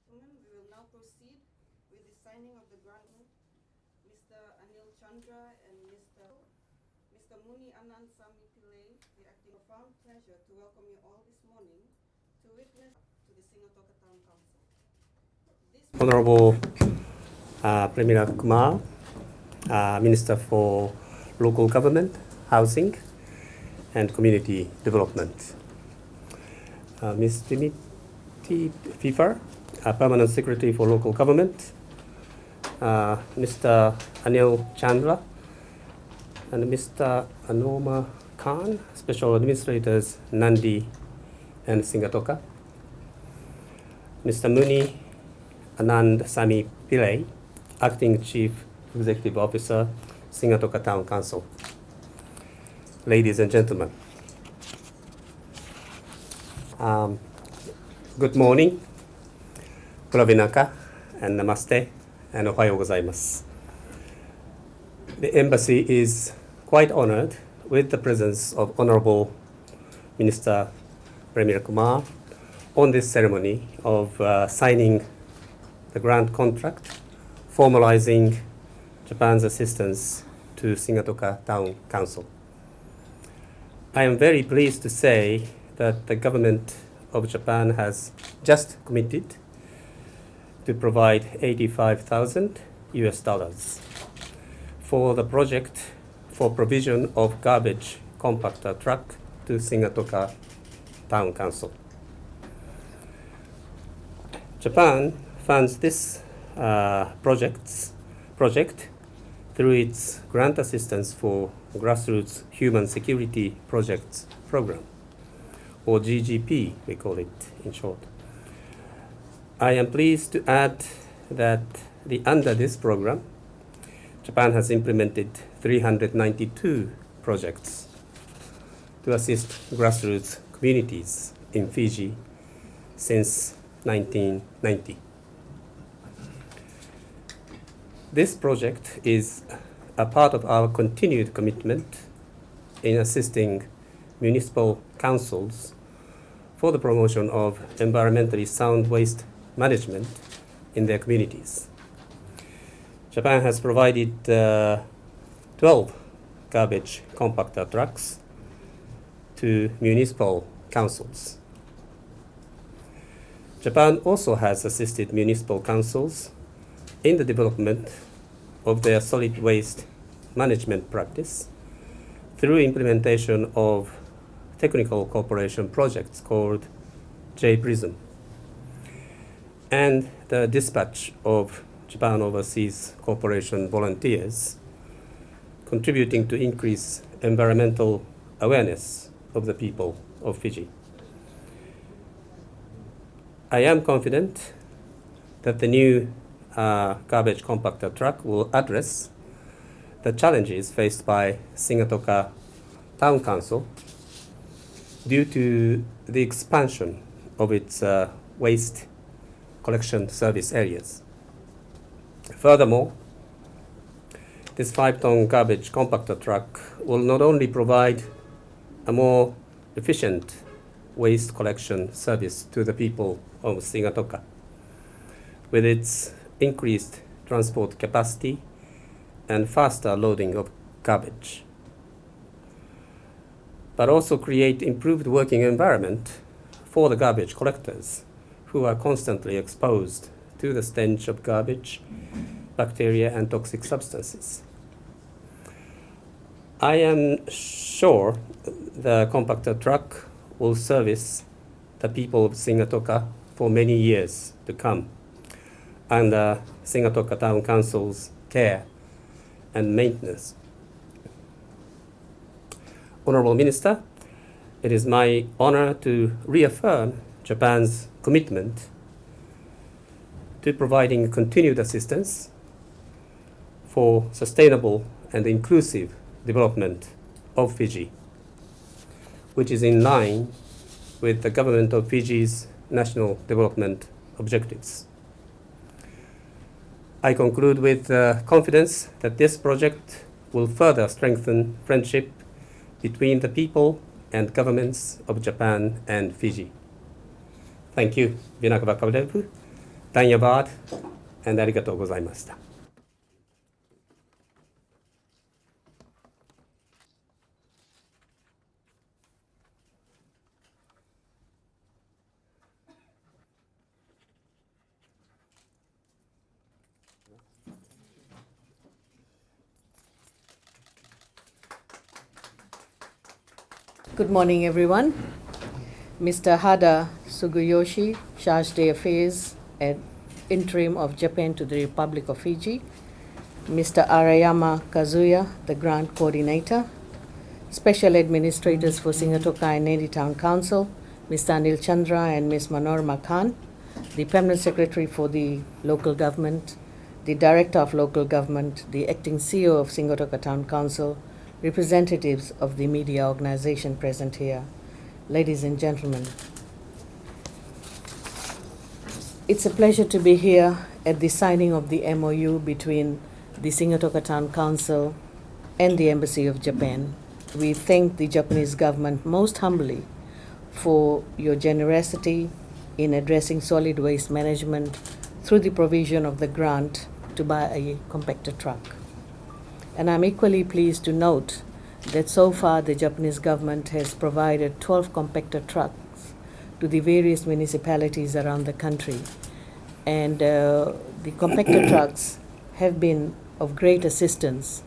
gentlemen, we will now proceed with the signing of the grant. Mr. Anil Chandra and Mr. Muni Anand Sami Pillai, the acting profound pleasure to welcome you all this morning to witness to the Sigatoka Town Council. Honorable Premila Kumar, Minister for Local Government, Housing and Community Development. Ms. Dimiti Fifa, Permanent Secretary for Local Government. Mr. Anil Chandra and Mr. Anoma Khan, Special Administrators Nandi and Sigatoka. Mr. Muni Anand Sami Pillai, Acting Chief Executive Officer, Sigatoka Town Council. Ladies and gentlemen, good morning, Kuravinaka, and Namaste, and Ohayo gozaimasu. The Embassy is quite honored with the presence of Honorable Minister Premila Kumar on this ceremony of signing the grant contract, formalizing Japan's assistance to Sigatoka Town Council. I am very pleased to say that the government of Japan has just committed to provide $85,000 for the project for provision of garbage compactor truck to Sigatoka Town Council. Japan funds this project through its grant assistance for grassroots human security projects program, or GGP, we call it in short. I am pleased to add that under this program, Japan has implemented 392 projects to assist grassroots communities in Fiji since 1990. This project is a part of our continued commitment in assisting municipal councils for the promotion of environmentally sound waste management in their communities. Japan has provided 12 garbage compactor trucks to municipal councils. Japan also has assisted municipal councils in the development of their solid waste management practice through implementation of technical cooperation projects called J-PRISM and the dispatch of Japan Overseas Cooperation volunteers, contributing to increase environmental awareness of the people of Fiji. I am confident that the new garbage compactor truck will address the challenges faced by Sigatoka Town Council due to the expansion of its waste collection service areas. Furthermore, this 5-ton garbage compactor truck will not only provide a more efficient waste collection service to the people of Sigatoka with its increased transport capacity and faster loading of garbage, but also create improved working environment for the garbage collectors who are constantly exposed to the stench of garbage, bacteria, and toxic substances. I am sure the compactor truck will service the people of Sigatoka for many years to come under Sigatoka Town Council's care and maintenance. Honorable Minister, it is my honor to reaffirm Japan's commitment to providing continued assistance for sustainable and inclusive development of Fiji, which is in line with the government of Fiji's national development objectives. I conclude with confidence that this project will further strengthen friendship between the people and governments of Japan and Fiji. Thank you. Vinaka Vakavedevu. Dhanyavad and arigatou gozaimashita. Good morning, everyone. Mr. Hada Suguyoshi, Charge d'Affaires at Interim of Japan to the Republic of Fiji. Mr. Arayama Kazuya, the Grant Coordinator. Special Administrators for Sigatoka and Nadi Town Council, Mr. Anil Chandra and Ms. Manorma Khan. The Permanent Secretary for the Local Government, the Director of Local Government, the Acting CEO of Sigatoka Town Council, representatives of the media organization present here, ladies and gentlemen. It's a pleasure to be here at the signing of the MOU between the Sigatoka Town Council and the Embassy of Japan. We thank the Japanese government most humbly for your generosity in addressing solid waste management through the provision of the grant to buy a compactor truck. And I'm equally pleased to note that so far the Japanese government has provided 12 compactor trucks to the various municipalities around the country. And the compactor trucks have been of great assistance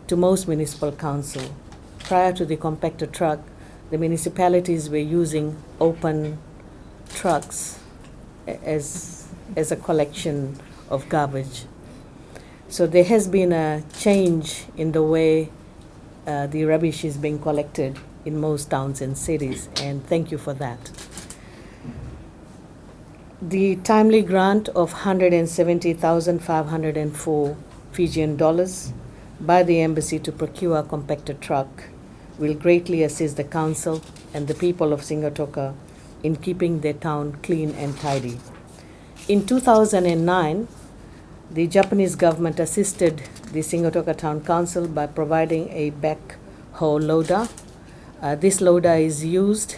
to most municipal council. Prior to the compactor truck, the municipalities were using open trucks as a collection of garbage. So there has been a change in the way the rubbish is being collected in most towns and cities, and thank you for that. The timely grant of 170,504 Fijian dollars by the embassy to procure a compactor truck will greatly assist the council and the people of Sigatoka in keeping their town clean and tidy. In 2009, the Japanese government assisted the Sigatoka Town Council by providing a backhoe loader. This loader is used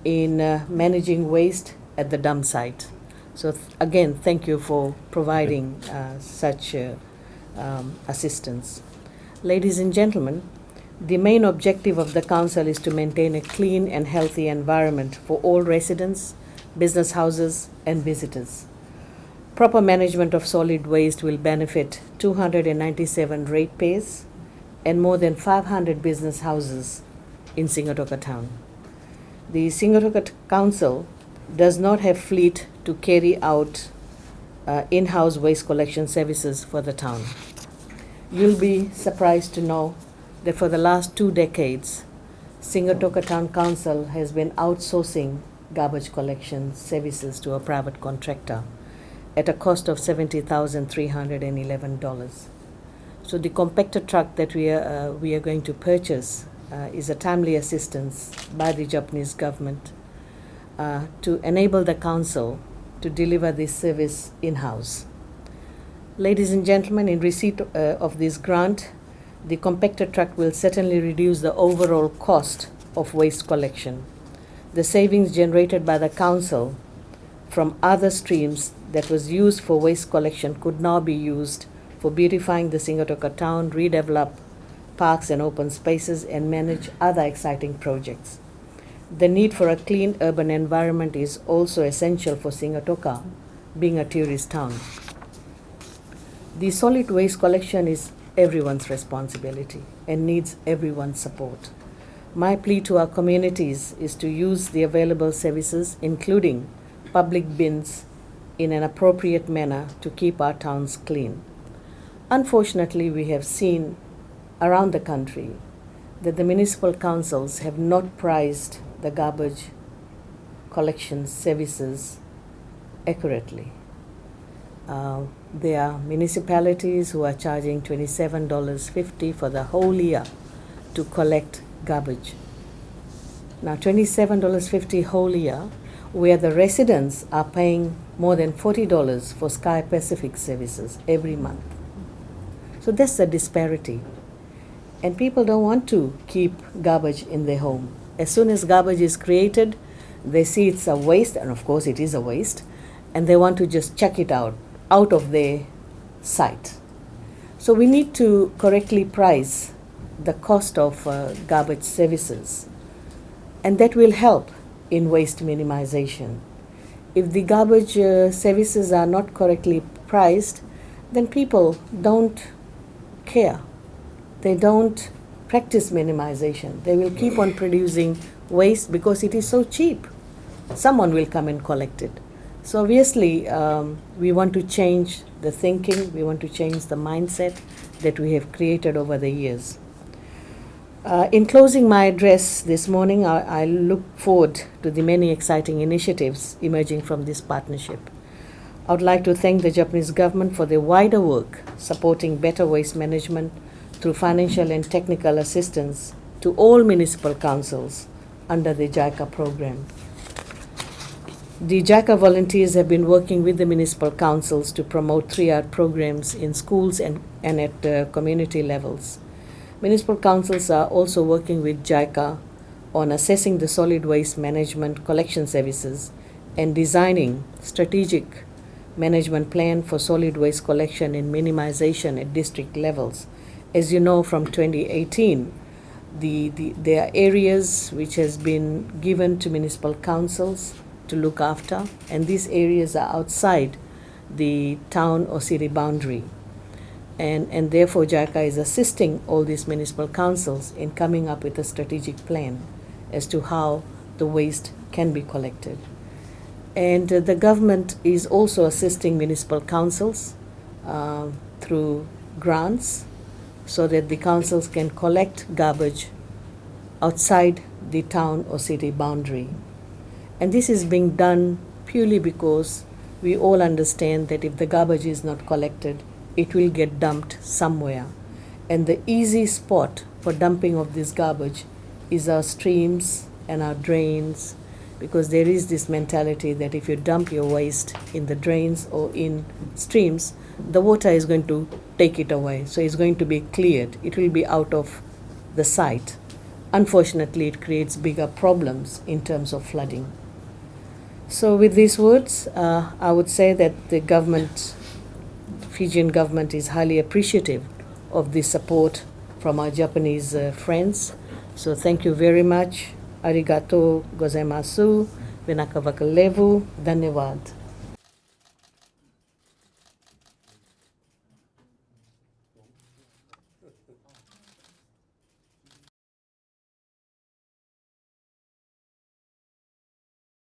in managing waste at the dump site. So again, thank you for providing such assistance. Ladies and gentlemen, the main objective of the Council is to maintain a clean and healthy environment for all residents, business houses, and visitors. Proper management of solid waste will benefit 297 ratepayers and more than 500 business houses in Sigatoka Town. The Sigatoka Council does not have fleet to carry out in-house waste collection services for the town. You'll be surprised to know that for the last 2 decades, Sigatoka Town Council has been outsourcing garbage collection services to a private contractor at a cost of $70,311. So the compactor truck that we are going to purchase is a timely assistance by the Japanese government to enable the council to deliver this service in-house. Ladies and gentlemen, in receipt of this grant, the compactor truck will certainly reduce the overall cost of waste collection. The savings generated by the council from other streams that was used for waste collection could now be used for beautifying the Sigatoka town, redevelop parks and open spaces, and manage other exciting projects. The need for a clean urban environment is also essential for Sigatoka, being a tourist town. The solid waste collection is everyone's responsibility and needs everyone's support. My plea to our communities is to use the available services, including public bins, in an appropriate manner to keep our towns clean. Unfortunately, we have seen around the country that the municipal councils have not priced the garbage collection services accurately. There are municipalities who are charging $27.50 for the whole year to collect garbage. Now, $27.50 whole year, where the residents are paying more than $40 for Sky Pacific services every month. So that's the disparity. And people don't want to keep garbage in their home. As soon as garbage is created, they see it's a waste, and of course it is a waste, and they want to just check it out of their sight. So we need to correctly price the cost of garbage services, and that will help in waste minimization. If the garbage services are not correctly priced, then people don't care. They don't practice minimization. They will keep on producing waste because it is so cheap. Someone will come and collect it. So obviously, we want to change the thinking, we want to change the mindset that we have created over the years. In closing my address this morning, I look forward to the many exciting initiatives emerging from this partnership. I would like to thank the Japanese government for their wider work supporting better waste management through financial and technical assistance to all municipal councils under the JICA program. The JICA volunteers have been working with the municipal councils to promote 3R programs in schools and at community levels. Municipal councils are also working with JICA on assessing the solid waste management collection services and designing strategic management plan for solid waste collection and minimization at district levels. As you know, from 2018, there are areas which has been given to municipal councils to look after, and these areas are outside the town or city boundary. And therefore JICA is assisting all these municipal councils in coming up with a strategic plan as to how the waste can be collected. And the government is also assisting municipal councils through grants so that the councils can collect garbage outside the town or city boundary. And this is being done purely because we all understand that if the garbage is not collected, it will get dumped somewhere. And the easy spot for dumping of this garbage is our streams and our drains, because there is this mentality that if you dump your waste in the drains or in streams, the water is going to take it away. So it's going to be cleared. It will be out of the sight. Unfortunately, it creates bigger problems in terms of flooding. So with these words, I would say that the government, Fijian government, is highly appreciative of the support from our Japanese friends. So thank you very much. Arigato gozaimasu. Vinakavakalevu. Dhanyavad.